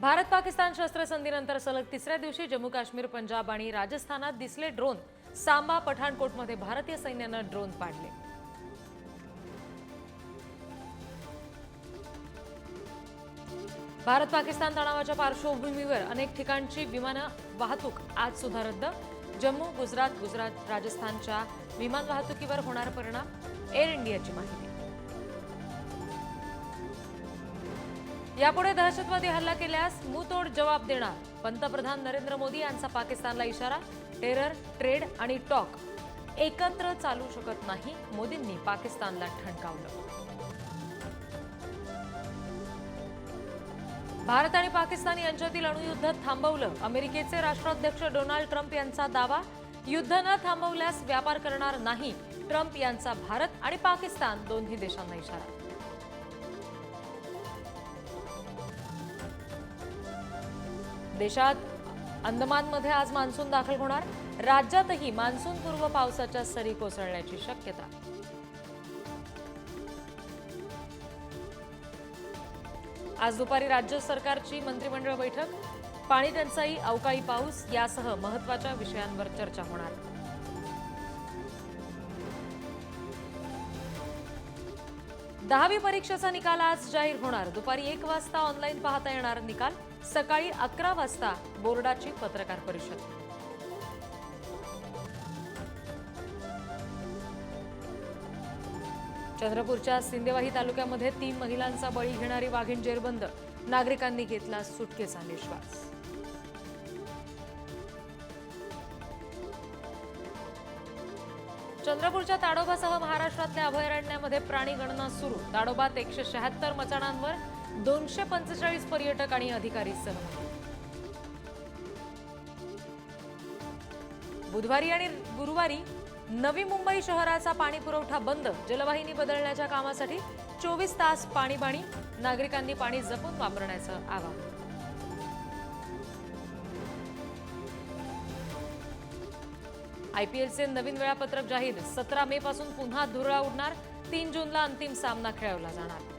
भारत पाकिस्तान शस्त्रसंधीनंतर सलग तिसऱ्या दिवशी जम्मू काश्मीर, पंजाब आणि राजस्थानात दिसले ड्रोन। सांबा, पठाणकोटमध्ये भारतीय सैन्याने ड्रोन पाडले। भारत पाकिस्तान तणावाच्या पार्श्वभूमीवर अनेक ठिकाणची विमान वाहतूक आज सुद्धा रद्द। जम्मू, गुजरात, राजस्थानच्या विमान वाहतुकीवर होणार परिणाम, एअर इंडियाची माहिती। यापुढे दहशतवादी हल्ला केल्यास मुंहतोड जवाब देणार, पंतप्रधान नरेंद्र मोदी यांचा पाकिस्तानला इशारा। टेरर, ट्रेड आणि टॉक एकत्र चालू शकत नाही, मोदींनी पाकिस्तानला ठणकावलं। भारत आणि पाकिस्तान यांच्यातील अणुयुद्ध थांबवलं, अमेरिकेचे राष्ट्राध्यक्ष डोनाल्ड ट्रम्प यांचा दावा। युद्ध न थांबवल्यास व्यापार करणार नाही, ट्रम्प यांचा भारत आणि पाकिस्तान दोन्ही देशांना इशारा। देशात अंदमानमध्ये आज मान्सून दाखल होणार, राज्यातही मान्सूनपूर्व पावसाच्या सरी कोसळण्याची शक्यता। आज दुपारी राज्य सरकारची मंत्रिमंडळ बैठक, पाणी टंचाई, अवकाळी पाऊस यासह महत्त्वाच्या विषयांवर चर्चा होणार। दहावी परीक्षेचा निकाल आज जाहीर होणार, दुपारी 1 वाजता ऑनलाईन पाहता येणार निकाल, सकाळी 11 वाजता बोर्डाची पत्रकार परिषद। चंद्रपूरच्या सिंदेवाही तालुक्यामध्ये 3 महिलांचा बळी घेणारी वाघीण जेरबंद, नागरिकांनी घेतला सुटकेचा निश्वास। चंद्रपूरच्या ताडोबासह महाराष्ट्रातल्या अभयारण्यामध्ये प्राणी गणना सुरू, ताडोबात 176 मचाणांवर 245 पर्यटक आणि अधिकारी सहभागी। बुधवारी आणि गुरुवारी नवी मुंबई शहराचा पाणी पुरवठा बंद, जलवाहिनी बदलण्याच्या कामासाठी 24 तास पाणीबाणी, नागरिकांनी पाणी जपून वापरण्याचं आवाहन। आयपीएलचे नवीन वेळापत्रक जाहीर, 17 मे पासून पुन्हा धुरळा उडणार, 3 जूनला अंतिम सामना खेळवला जाणार।